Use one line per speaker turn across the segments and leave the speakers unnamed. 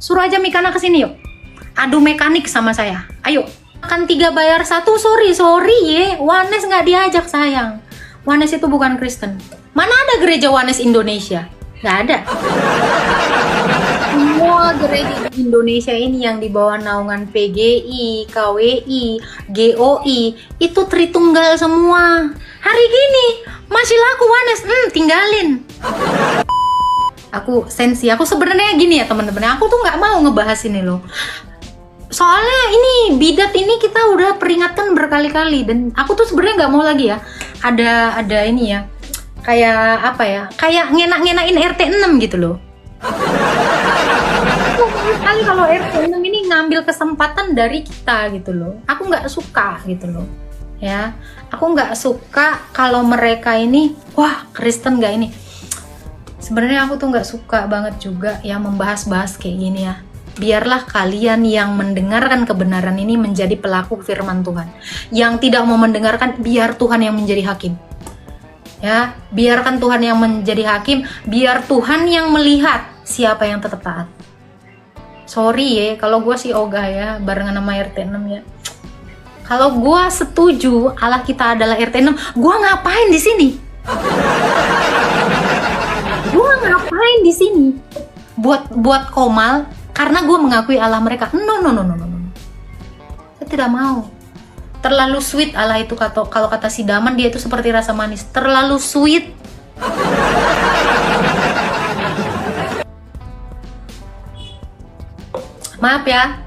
Suruh aja Mikana kesini yuk. Adu mekanik sama saya. Ayo. Makan 3 bayar 1. Sorry ye. Wanes nggak diajak sayang. Wanes itu bukan Kristen. Mana ada gereja Wanes Indonesia? Nggak ada. Semua gereja di Indonesia ini yang di bawah naungan PGI, KWI, GOI itu Tritunggal semua. Hari gini masih laku Wanes, tinggalin. Aku sensi, aku sebenarnya gini ya teman-teman, aku tuh nggak mau ngebahas ini loh. Soalnya ini bidat ini kita udah peringatkan berkali-kali dan aku tuh sebenarnya nggak mau lagi ya. Ada ini ya, kayak apa ya? Kayak ngenak-ngenakin RT 6 gitu loh. Kali kalau RT 6 ini ngambil kesempatan dari kita gitu loh. Aku nggak suka gitu loh. Ya, aku nggak suka kalau mereka ini, wah Kristen nggak ini. Sebenarnya aku tuh nggak suka banget juga ya membahas-bahas kayak gini ya. Biarlah kalian yang mendengarkan kebenaran ini menjadi pelaku firman Tuhan. Yang tidak mau mendengarkan, biar Tuhan yang menjadi hakim. Ya, biarkan Tuhan yang menjadi hakim, biar Tuhan yang melihat siapa yang tetap taat. Sorry ya, kalau gue sih ogah ya, barengan sama RT 6 ya. Kalau gue setuju Allah kita adalah RT 6, gue ngapain di sini? Gue ngapain di sini? Buat komal karena gue mengakui Allah mereka. No. Saya tidak mau. Terlalu sweet Allah itu, kalau kata si Daman, dia itu seperti rasa manis. Terlalu sweet. Maaf ya,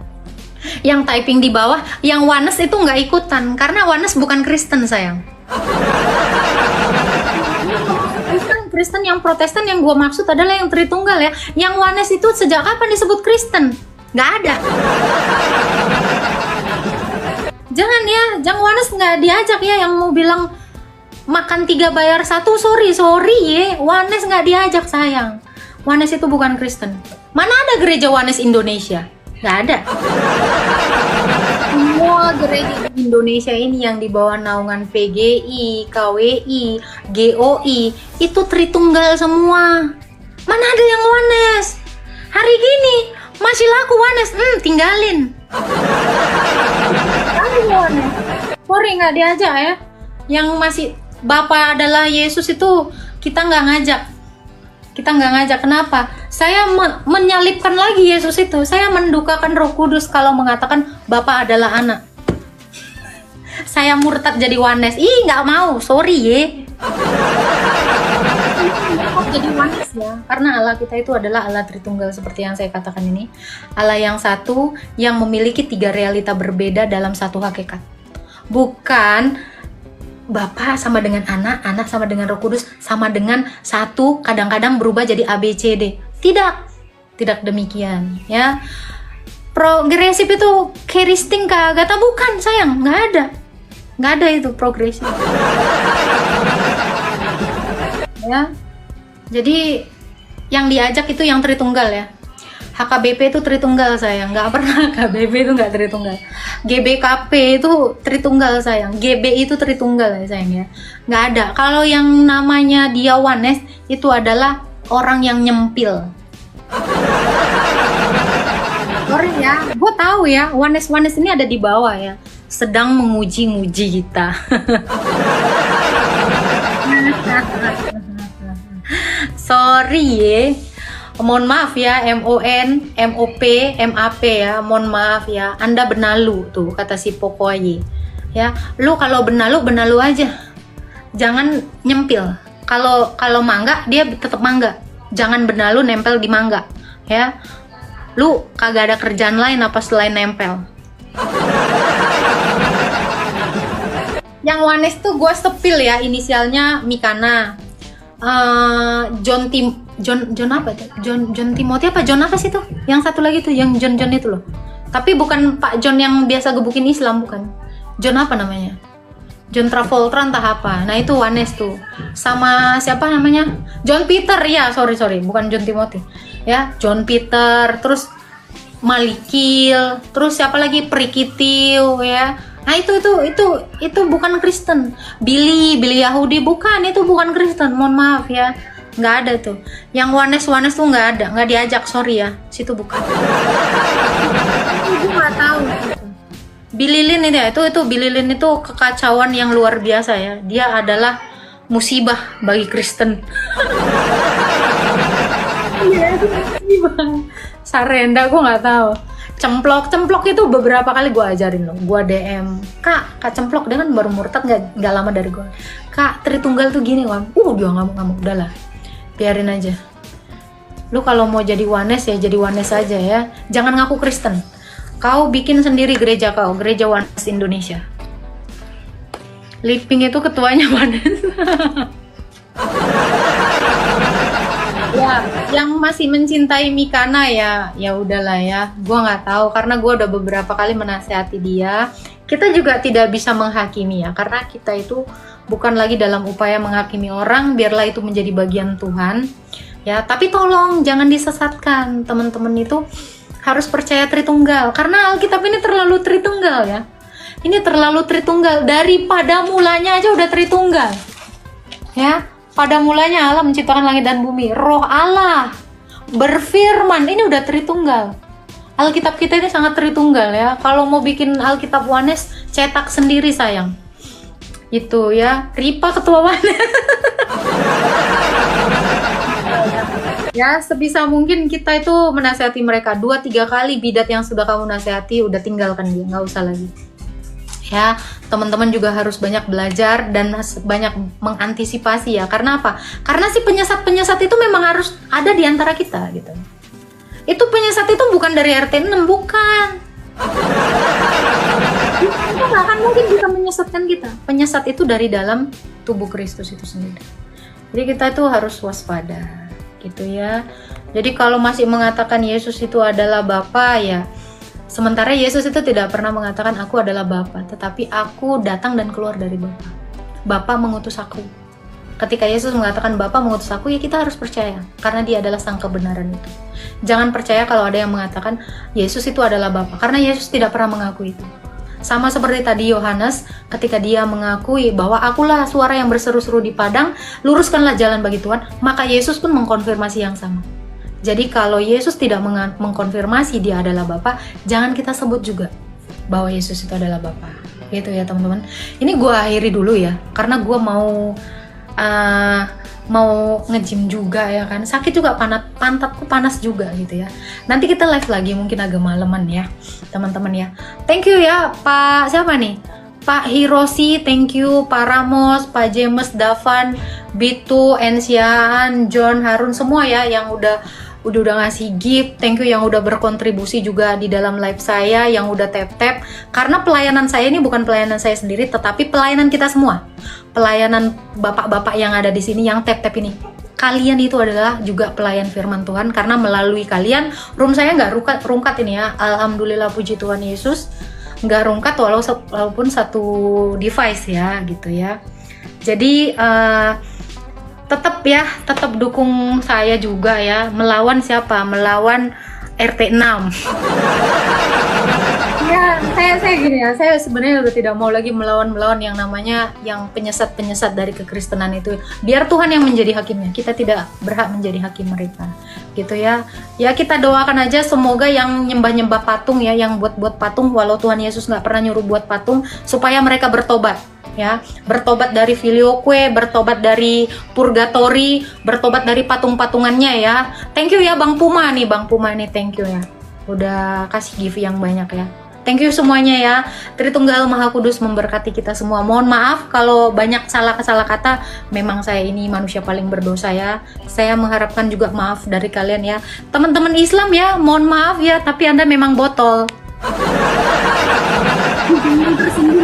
yang typing di bawah, yang Wanes itu nggak ikutan karena Wanes bukan Kristen sayang. Kristen yang Protestan yang gue maksud adalah yang Tritunggal ya. Yang Wanes itu sejak kapan disebut Kristen? Nggak ada. Jangan ya, jangan Wanes nggak diajak ya yang mau bilang makan 3 bayar 1. Sorry ya, Wanes nggak diajak sayang. Wanes itu bukan Kristen. Mana ada gereja Wanes Indonesia? Nggak ada. Semua gereja di Indonesia ini yang di bawah naungan PGI, KWI, GOI itu Tritunggal semua. Mana ada yang Wanes? Hari gini masih laku Wanes, tinggalin. Sorry nggak diajak ya. Yang masih Bapa adalah Yesus itu kita nggak ngajak. Kenapa? Saya menyalibkan lagi Yesus itu. Saya mendukakan Roh Kudus kalau mengatakan Bapa adalah anak. Saya murtad jadi Wanes. Nggak mau. Sorry ye. Jadi Wanes ya. Karena Allah kita itu adalah Allah Tritunggal seperti yang saya katakan ini. Allah yang satu yang memiliki 3 realita berbeda dalam satu hakikat. Bukan Bapa sama dengan anak sama dengan Roh Kudus, sama dengan satu, kadang-kadang berubah jadi ABCD. Tidak demikian ya. Progresif itu keristing kagak, bukan sayang, nggak ada itu progresif. Ya, jadi yang diajak itu yang Tritunggal ya. HKBP itu Tritunggal sayang, nggak pernah HKBP itu nggak Tritunggal. GBKP itu Tritunggal sayang, GB itu Tritunggal ya sayang ya. Nggak ada. Kalau yang namanya dia Wanes itu adalah orang yang nyempil. Sorry ya, gue tahu ya Wanes ini ada di bawah ya, sedang menguji-nguji kita. Sorry ya. Mohon maaf ya, MON, MOP, MAP ya, mohon maaf ya. Anda benalu tuh kata si Pokoye. Ya, lu kalau benalu aja. Jangan nyempil. Kalau mangga dia tetap mangga. Jangan benalu nempel di mangga, ya. Lu kagak ada kerjaan lain apa selain nempel. Yang Wanes tuh gue sepil ya, inisialnya Mikana. John apa itu? John Timothy apa John apa sih tuh? Yang satu lagi tuh yang John itu loh. Tapi bukan Pak John yang biasa gebukin Islam, bukan. John apa namanya? John Travolta entah apa. Nah itu Wanes tuh. Sama siapa namanya? John Peter ya, sorry bukan John Timothy. Ya, John Peter, terus Malikil, terus siapa lagi? Prikitiu ya. Nah itu bukan Kristen. Billy Yahudi bukan, itu bukan Kristen. Mohon maaf ya. nggak ada tuh. Yang Wanes tuh nggak ada, nggak diajak, sorry ya, situ bukan. Gue nggak tahu gitu. Bililin itu ya, itu Bililin itu kekacauan yang luar biasa ya. Dia adalah musibah bagi Kristen. Iya, itu musibah. Sarenda gue nggak tahu. Cemplok itu beberapa kali gue ajarin loh. Gue DM, kak Cemplok, dia kan baru murtad nggak lama dari gue. Kak, Tritunggal tuh gini kan. Dia ngamuk, udahlah, biarin aja. Lu kalau mau jadi Wanes ya jadi Wanes aja ya. Jangan ngaku Kristen. Kau bikin sendiri gereja kau, gereja Wanes Indonesia. Living itu ketuanya Wanes. Ya, yang masih mencintai Mikana ya udahlah ya. Gua nggak tahu karena gua udah beberapa kali menasehati dia. Kita juga tidak bisa menghakimi ya, karena kita itu bukan lagi dalam upaya menghakimi orang, biarlah itu menjadi bagian Tuhan. Ya, tapi tolong jangan disesatkan. Teman-teman itu harus percaya Tritunggal karena Alkitab ini terlalu Tritunggal ya. Ini terlalu Tritunggal, daripada mulanya aja udah Tritunggal. Ya. Pada mulanya Allah menciptakan langit dan bumi. Roh Allah berfirman, ini udah Tritunggal. Alkitab kita ini sangat Tritunggal ya. Kalau mau bikin Alkitab Wanes, cetak sendiri sayang. Itu ya, Ripa ketua Wanes. Ya, sebisa mungkin kita itu menasihati mereka 2-3 kali. Bidat yang sudah kamu nasihati, udah tinggalkan dia, nggak usah lagi. Ya, teman-teman juga harus banyak belajar dan banyak mengantisipasi ya. Karena apa? Karena si penyesat itu memang harus ada di antara kita gitu. Itu penyesat itu bukan dari RT 6, bukan. Itu nggak akan mungkin bisa menyesatkan kita. Penyesat itu dari dalam tubuh Kristus itu sendiri. Jadi kita itu harus waspada gitu ya. Jadi kalau masih mengatakan Yesus itu adalah Bapa ya, sementara Yesus itu tidak pernah mengatakan aku adalah Bapa, tetapi aku datang dan keluar dari Bapa. Bapa mengutus aku. Ketika Yesus mengatakan Bapa mengutus aku, ya kita harus percaya karena dia adalah sang kebenaran itu. Jangan percaya kalau ada yang mengatakan Yesus itu adalah Bapa, karena Yesus tidak pernah mengaku itu. Sama seperti tadi Yohanes ketika dia mengakui bahwa akulah suara yang berseru-seru di padang, luruskanlah jalan bagi Tuhan, maka Yesus pun mengkonfirmasi yang sama. Jadi kalau Yesus tidak mengkonfirmasi dia adalah Bapa, jangan kita sebut juga bahwa Yesus itu adalah Bapa. Gitu ya teman-teman. Ini gue akhiri dulu ya, karena gue mau nge-gym juga ya kan. Sakit juga, pantatku panas juga gitu ya. Nanti kita live lagi mungkin agak maleman ya teman-teman ya. Thank you ya Pak, siapa nih? Pak Hiroshi, thank you. Pak Ramos, Pak James, Davan, Bitu, Ensiaan, John, Harun, semua ya yang udah ngasih gift. Thank you yang udah berkontribusi juga di dalam live saya, yang udah tap-tap. Karena pelayanan saya ini bukan pelayanan saya sendiri, tetapi pelayanan kita semua. Pelayanan bapak-bapak yang ada di sini yang tap-tap ini. Kalian itu adalah juga pelayan firman Tuhan, karena melalui kalian room saya nggak rungkat ini ya. Alhamdulillah, puji Tuhan Yesus, nggak rungkat walaupun satu device ya gitu ya. Jadi tetap dukung saya juga ya. Melawan siapa? Melawan RT 6. Ya, saya gini ya, saya sebenarnya udah tidak mau lagi melawan yang namanya yang penyesat dari kekristenan itu. Biar Tuhan yang menjadi hakimnya. Kita tidak berhak menjadi hakim mereka. Gitu ya. Ya kita doakan aja semoga yang nyembah patung ya, yang buat patung, walau Tuhan Yesus nggak pernah nyuruh buat patung, supaya mereka bertobat. Ya, bertobat dari filioque, bertobat dari purgatori, bertobat dari patung-patungannya ya. Thank you ya Bang Puma nih, thank you ya. Udah kasih gift yang banyak ya. Thank you semuanya ya. Tritunggal Maha Kudus memberkati kita semua. Mohon maaf kalau banyak salah kata. Memang saya ini manusia paling berdosa ya. Saya mengharapkan juga maaf dari kalian ya. Teman-teman Islam ya, mohon maaf ya, tapi Anda memang botol.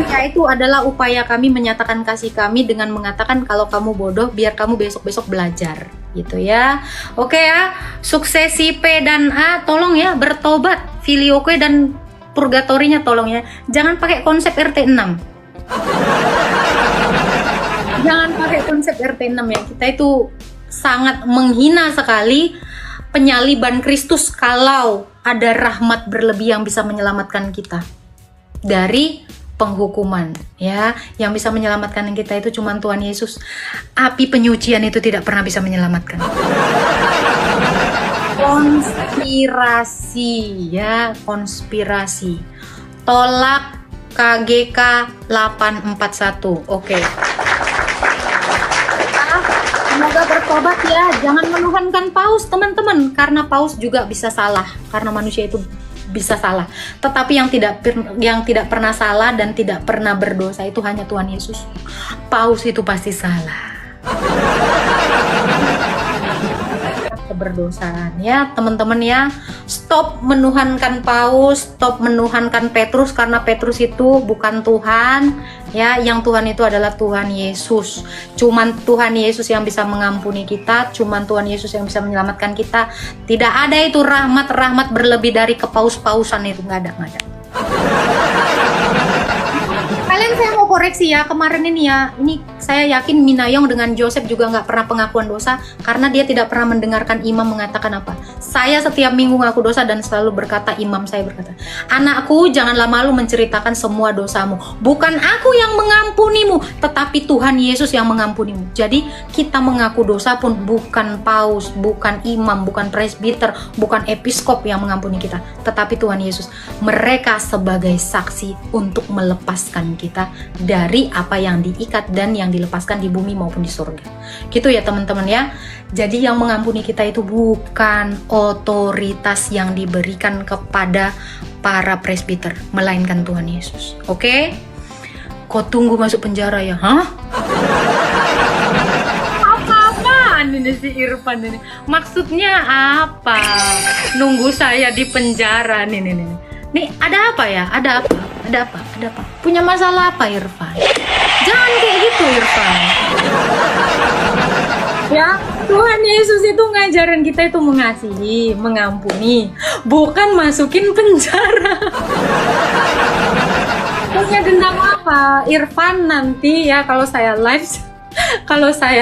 Ya, itu adalah upaya kami menyatakan kasih kami dengan mengatakan kalau kamu bodoh, biar kamu besok-besok belajar gitu ya. Oke ya, suksesi P dan A tolong ya bertobat, filioque dan purgatorinya tolong ya. Jangan pakai konsep RT 6. Jangan pakai konsep RT 6 ya. Kita itu sangat menghina sekali penyaliban Kristus kalau ada rahmat berlebih yang bisa menyelamatkan kita dari penghukuman, ya. Yang bisa menyelamatkan kita itu cuma Tuhan Yesus. Api penyucian itu tidak pernah bisa menyelamatkan. Konspirasi, ya, konspirasi. Tolak KGK 841. Oke. Semoga bertobat ya, jangan menuhankan paus teman-teman, karena paus juga bisa salah, karena manusia itu bisa salah. Tetapi yang tidak pernah salah dan tidak pernah berdosa itu hanya Tuhan Yesus. Paus itu pasti salah. Keberdosaan ya teman-teman ya. Stop menuhankan paus, stop menuhankan Petrus, karena Petrus itu bukan Tuhan ya. Yang Tuhan itu adalah Tuhan Yesus. Cuman Tuhan Yesus yang bisa mengampuni kita, cuman Tuhan Yesus yang bisa menyelamatkan kita. Tidak ada itu rahmat berlebih dari kepaus-pausan itu, nggak ada. Kalian saya mau koreksi ya, kemarin ini ya, ini saya yakin Minayong dengan Joseph juga nggak pernah pengakuan dosa, karena dia tidak pernah mendengarkan imam mengatakan apa. Saya setiap minggu ngaku dosa dan selalu berkata, imam saya berkata, anakku janganlah malu menceritakan semua dosamu. Bukan aku yang mengampunimu, tetapi Tuhan Yesus yang mengampunimu. Jadi kita mengaku dosa pun bukan paus, bukan imam, bukan presbiter, bukan episkop yang mengampuni kita, tetapi Tuhan Yesus. Mereka sebagai saksi untuk melepaskan kita dari apa yang diikat dan yang dilepaskan di bumi maupun di surga. Gitu ya teman-teman ya. Jadi yang mengampuni kita itu bukan otoritas yang diberikan kepada para presbiter, melainkan Tuhan Yesus. Oke? Kau tunggu masuk penjara ya? Hah? Apa-apaan ini si Irfan ini? Maksudnya apa? Nunggu saya di penjara nih. Nih ada apa ya? Ada apa? Punya masalah apa Irfan? Jangan kayak gitu Irfan. Ya, Tuhan Yesus itu ngajarin kita itu mengasihi, mengampuni, bukan masukin penjara. Punya dendam apa? Irfan nanti ya kalau saya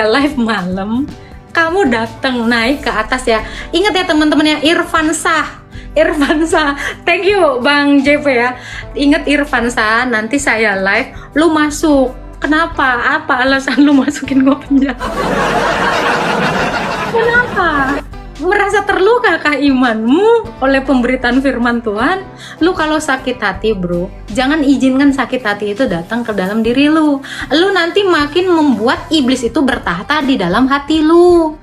live malam, kamu datang naik ke atas ya. Ingat ya teman-teman ya, Irfan Sah. Thank you Bang JP ya. Ingat Irfan Sah, nanti saya live, lu masuk. Kenapa? Apa alasan lu masukin gua penjara? Kenapa? Merasa terluka kah imanmu oleh pemberitaan firman Tuhan? Lu kalau sakit hati bro, jangan izinkan sakit hati itu datang ke dalam diri lu. Lu nanti makin membuat iblis itu bertahta di dalam hati lu.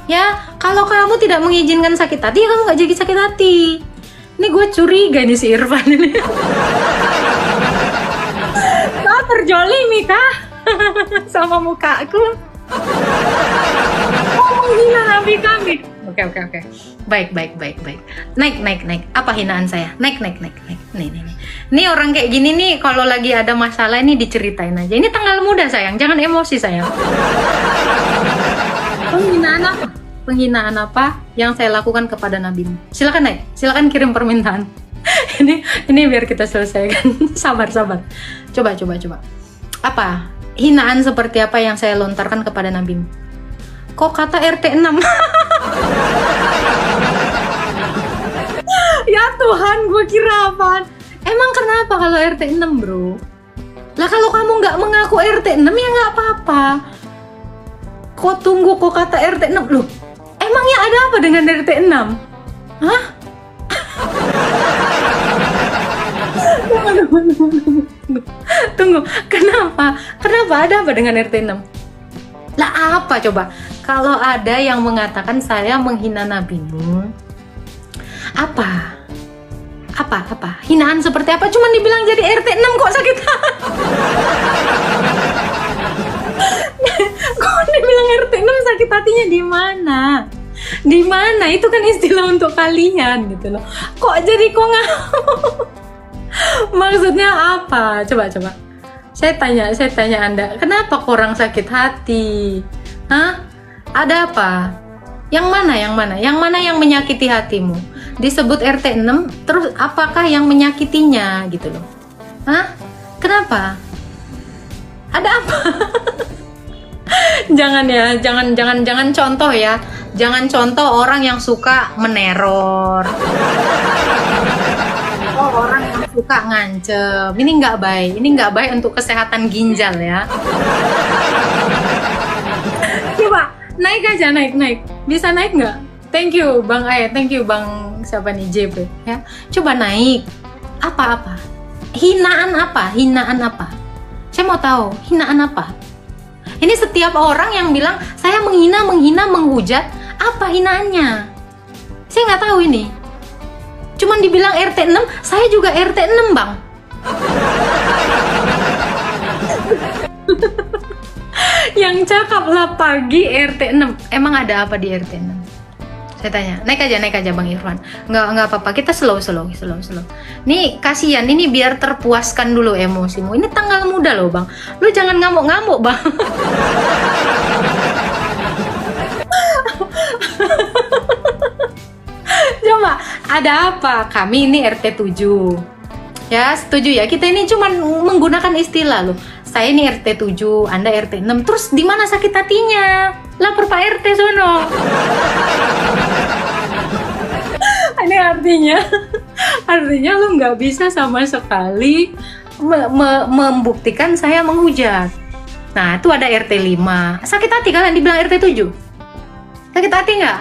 Ya, kalau kamu tidak mengizinkan sakit hati, ya kamu gak jadi sakit hati. Ini gue curiga nih si Irfan ini. Kau terjolimi kah? Sama mukaku. Kau menghina nabi kami. Oke. Baik. Naik. Apa hinaan saya? Naik. Nih. Ini orang kayak gini nih, kalau lagi ada masalah ini diceritain aja. Ini tanggal muda sayang, jangan emosi sayang. Penghinaan apa yang saya lakukan kepada nabimu? Silakan naik, silakan kirim permintaan. ini biar kita selesaikan. Sabar. Coba. Apa? Hinaan seperti apa yang saya lontarkan kepada nabimu? Kok kata RT 6? Ya Tuhan, gue kira apaan? Emang kenapa kalau RT 6 bro? Lah kalau kamu nggak mengaku RT 6 ya nggak apa-apa. Kok tunggu kok kata RT 6 loh? Emangnya ada apa dengan RT 6? Hah? Tunggu. Kenapa ada apa dengan RT 6? Lah apa coba? Kalau ada yang mengatakan saya menghina nabimu, apa? Hinaan seperti apa? Cuman dibilang jadi RT 6 kok sakit hati. Kok dibilang RT 6 sakit hatinya di mana? Di mana? Itu kan istilah untuk kalian gitu loh. Kok jadi maksudnya apa? Coba. Saya tanya Anda, kenapa orang sakit hati? Hah? Ada apa? Yang mana yang menyakiti hatimu? Disebut RT 6, terus apakah yang menyakitinya gitu loh? Hah? Kenapa? Ada apa? Jangan contoh ya. Jangan contoh orang yang suka meneror. Orang yang suka ngancem. Ini nggak baik. Ini nggak baik untuk kesehatan ginjal ya. Coba naik aja, naik. Bisa naik nggak? Thank you Bang Ay, thank you Bang siapa nih JP ya. Coba naik. Apa? Hinaan apa? Hinaan apa? Saya mau tahu hinaan apa? Ini setiap orang yang bilang saya menghina, menghujat, apa hinaannya? Saya nggak tahu ini. Cuman dibilang RT 6, saya juga RT 6 Bang. Yang cakap lah pagi RT 6. Emang ada apa di RT 6? Saya tanya, naik aja Bang Irfan. Nggak apa-apa, kita slow. Nih kasihan, ini biar terpuaskan dulu emosimu. Ini tanggal muda loh Bang. Lu jangan ngamuk-ngamuk Bang. Coba, ada apa? Kami ini RT 7. Ya, setuju ya. Kita ini cuma menggunakan istilah loh. Saya ini RT 7, Anda RT 6. Terus di mana sakit hatinya? Lapor Pak RT sono. Ini artinya lu nggak bisa sama sekali membuktikan saya menghujat. Nah, itu ada RT 5. Sakit hati kalian dibilang RT 7? Sakit hati nggak?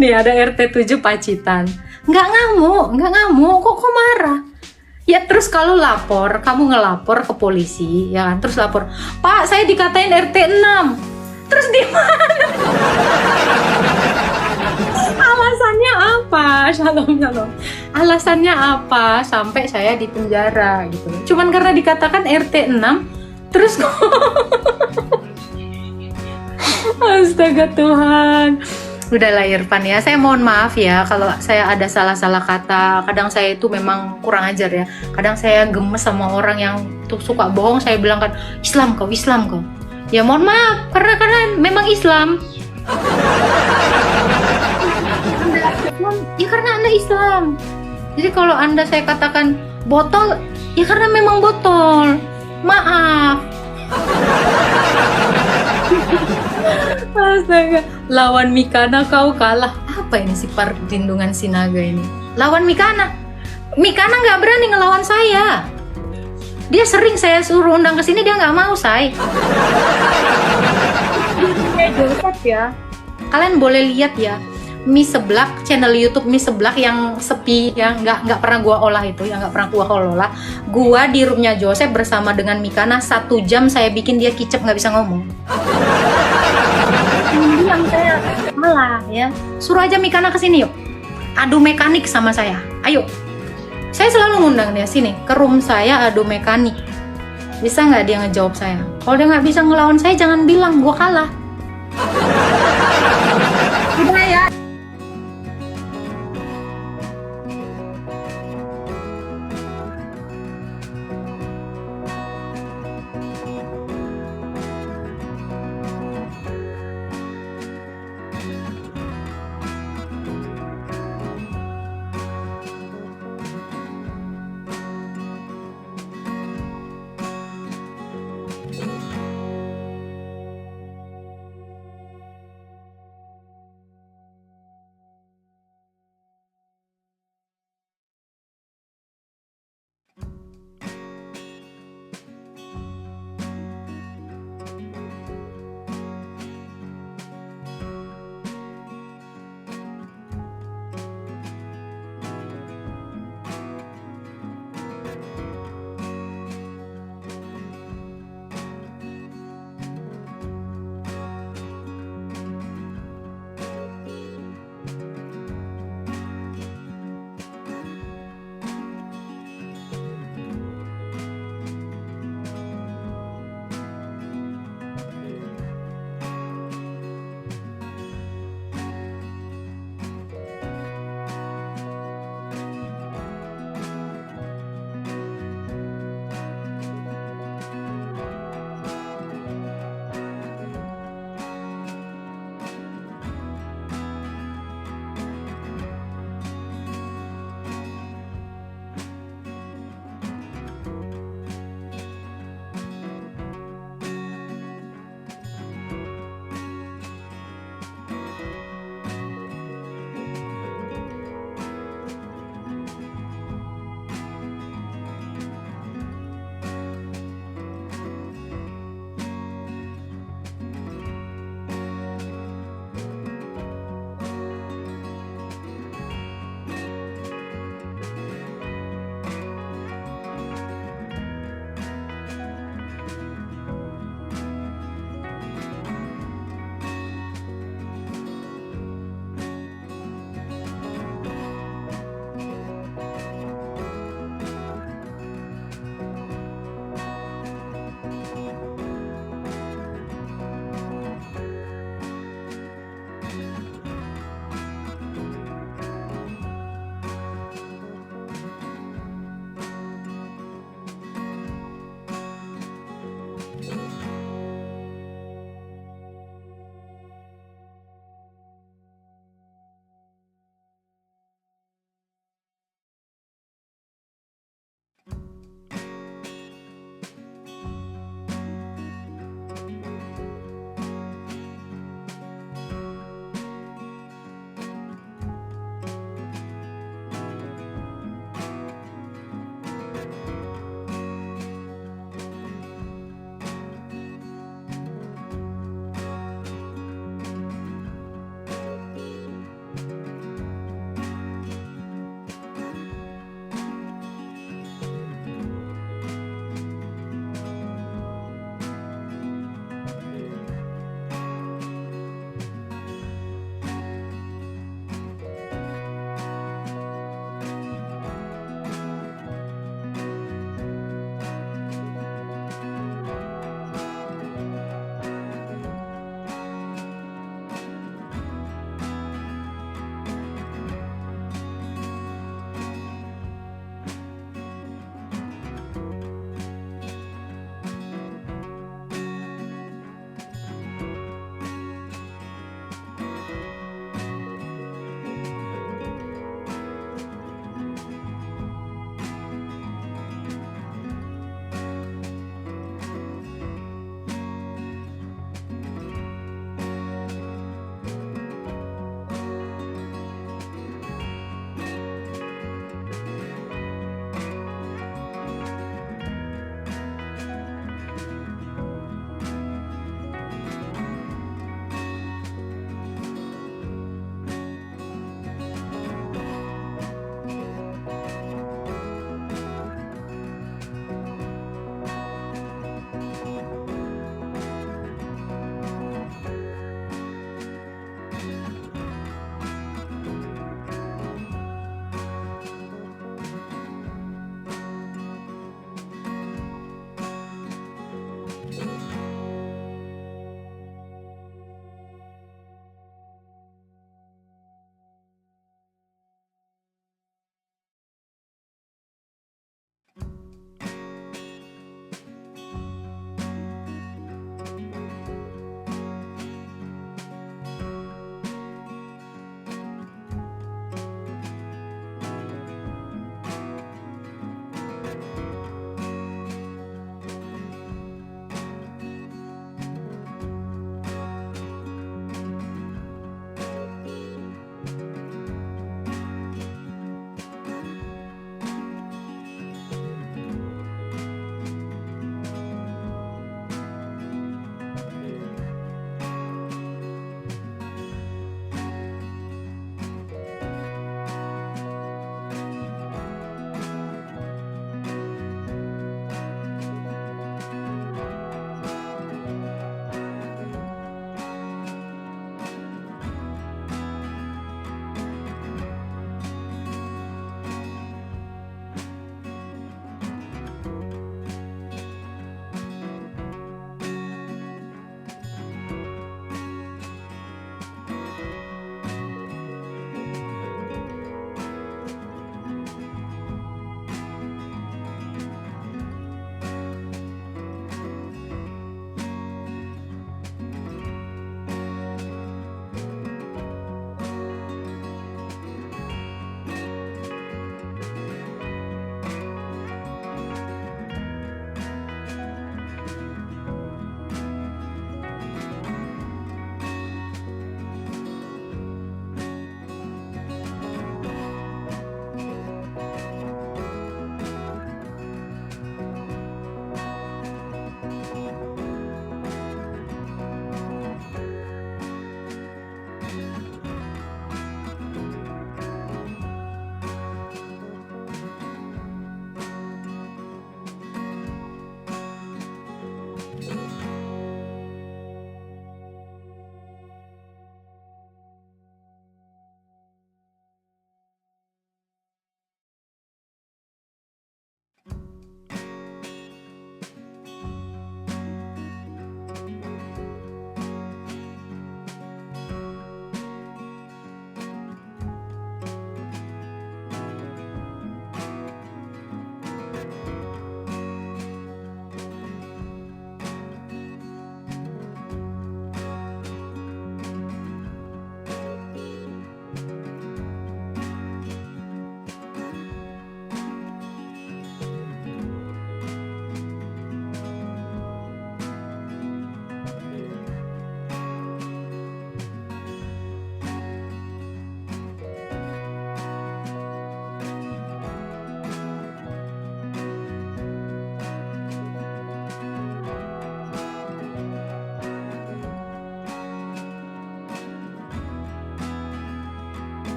Nih ada RT 7 Pacitan. Nggak ngamuk, kok marah? Ya terus kalau lapor, kamu ngelapor ke polisi, ya kan? Terus lapor, Pak saya dikatain RT 6. Terus di mana? Alasannya apa? Shalom. Alasannya apa sampai saya di penjara gitu? Cuman karena dikatakan RT 6, terus kok? Astaga Tuhan. Udahlah Irfan ya, saya mohon maaf ya kalau saya ada salah-salah kata. Kadang saya itu memang kurang ajar ya. Kadang saya gemes sama orang yang tuh suka bohong. Saya bilang kan, Islam kau. Ya mohon maaf, karena memang Islam. Ya karena Anda Islam. Jadi kalau Anda saya katakan botol, ya karena memang botol. Maaf. Astaga, lawan Mikana kau kalah. Apa ini si perlindungan Sinaga ini? Lawan Mikana nggak berani ngelawan saya. Dia sering saya suruh undang ke sini, dia nggak mau say. Joseph ya. Kalian boleh lihat ya, mie seblak, channel YouTube mie seblak yang sepi, yang nggak pernah gua olah itu, yang nggak pernah gua olah. Gua di roomnya Joseph bersama dengan Mikana 1 jam saya bikin dia kicep nggak bisa ngomong. Bilang saya malah ya, suruh aja Mikana kesini yuk, adu mekanik sama saya, ayo. Saya selalu ngundang dia sini ke room saya adu mekanik. Bisa nggak dia ngejawab saya? Kalau dia nggak bisa ngelawan saya, jangan bilang gua kalah. Udah ya.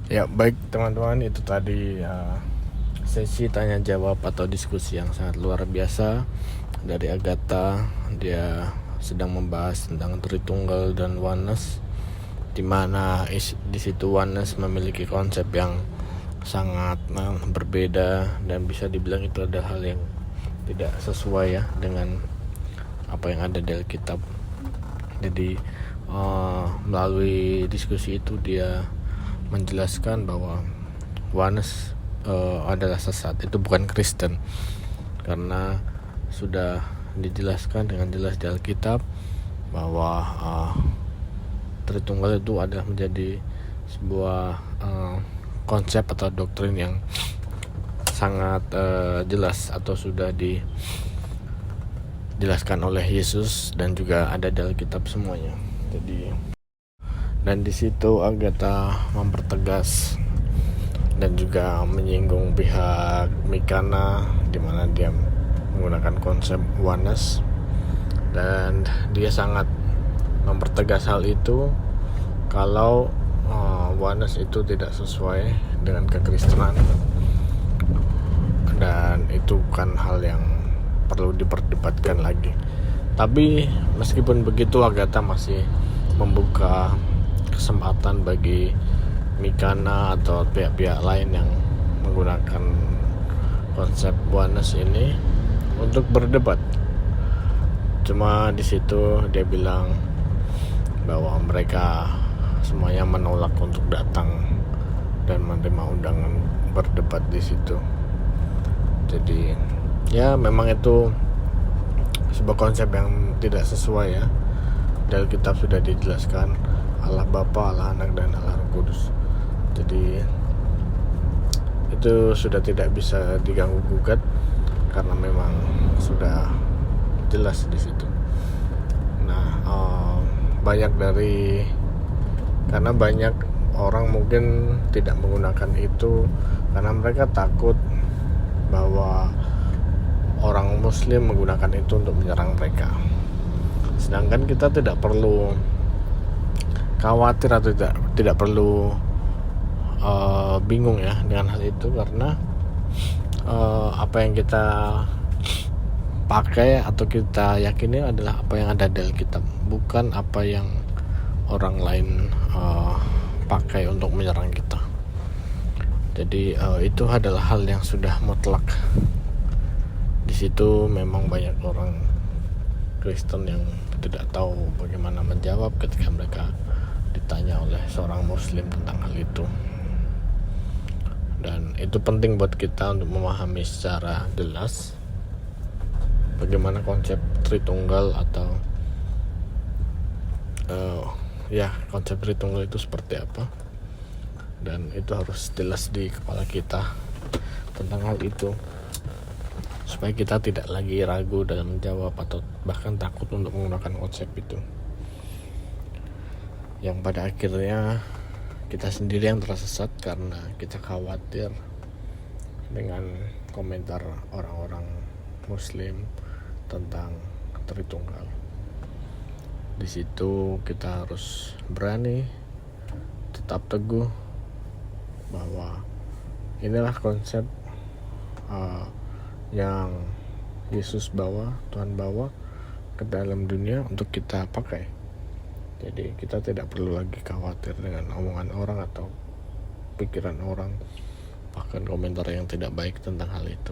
Ya baik teman-teman, itu tadi sesi tanya jawab atau diskusi yang sangat luar biasa dari Agatha. Dia sedang membahas tentang Tritunggal dan Oneness, di mana di situ Oneness memiliki konsep yang sangat berbeda dan bisa dibilang itu adalah hal yang tidak sesuai ya dengan apa yang ada di Alkitab. Jadi melalui diskusi itu dia menjelaskan bahwa Oneness adalah sesat, itu bukan Kristen, karena sudah dijelaskan dengan jelas di Alkitab bahwa Tritunggal itu adalah menjadi sebuah konsep atau doktrin yang sangat jelas atau sudah dijelaskan oleh Yesus dan juga ada di Alkitab semuanya. Dan di situ Agatha mempertegas dan juga menyinggung pihak Mikana, di mana dia menggunakan konsep Oneness, dan dia sangat mempertegas hal itu kalau Oneness itu tidak sesuai dengan kekristenan, dan itu bukan hal yang perlu diperdebatkan lagi. Tapi meskipun begitu, Agatha masih membuka kesempatan bagi Mikana atau pihak-pihak lain yang menggunakan konsep Oneness ini untuk berdebat. Cuma di situ dia bilang bahwa mereka semuanya menolak untuk datang dan menerima undangan berdebat di situ. Jadi ya memang itu sebuah konsep yang tidak sesuai ya. Dari kitab sudah dijelaskan Allah Bapa, Allah Anak, dan Allah Roh Kudus. Jadi itu sudah tidak bisa diganggu gugat karena memang sudah jelas di situ. Nah, karena banyak orang mungkin tidak menggunakan itu karena mereka takut bahwa orang Muslim menggunakan itu untuk menyerang mereka. Sedangkan kita tidak perlu khawatir atau tidak perlu bingung ya dengan hal itu, karena apa yang kita pakai atau kita yakini adalah apa yang ada di Alkitab, bukan apa yang orang lain pakai untuk menyerang kita. Jadi itu adalah hal yang sudah mutlak. Di situ memang banyak orang Kristen yang tidak tahu bagaimana menjawab ketika mereka ditanya oleh seorang Muslim tentang hal itu. Dan itu penting buat kita untuk memahami secara jelas bagaimana konsep Tritunggal atau konsep Tritunggal itu seperti apa, dan itu harus jelas di kepala kita tentang hal itu supaya kita tidak lagi ragu dalam menjawab atau bahkan takut untuk menggunakan konsep itu, yang pada akhirnya kita sendiri yang tersesat karena kita khawatir dengan komentar orang-orang Muslim tentang Tritunggal. Di situ kita harus berani tetap teguh bahwa inilah konsep yang Yesus bawa, Tuhan bawa ke dalam dunia untuk kita pakai. Jadi kita tidak perlu lagi khawatir dengan omongan orang atau pikiran orang, bahkan komentar yang tidak baik tentang hal itu,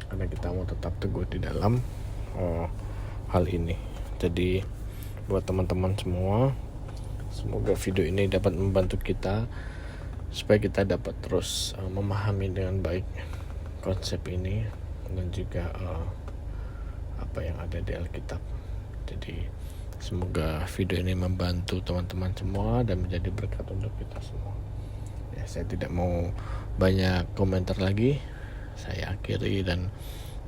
karena kita mau tetap teguh di dalam hal ini. Jadi buat teman-teman semua, semoga video ini dapat membantu kita supaya kita dapat terus memahami dengan baik konsep ini dan juga apa yang ada di Alkitab. Jadi semoga video ini membantu teman-teman semua dan menjadi berkat untuk kita semua. Ya, saya tidak mau banyak komentar lagi. Saya akhiri dan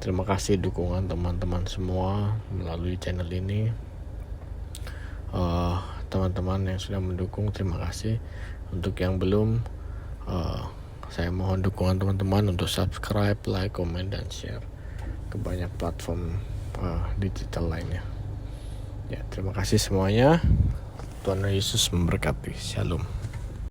terima kasih dukungan teman-teman semua melalui channel ini. Teman-teman yang sudah mendukung, terima kasih. Untuk yang belum, saya mohon dukungan teman-teman untuk subscribe, like, komen, dan share ke banyak platform digital lainnya. Ya, terima kasih semuanya. Tuhan Yesus memberkati. Shalom.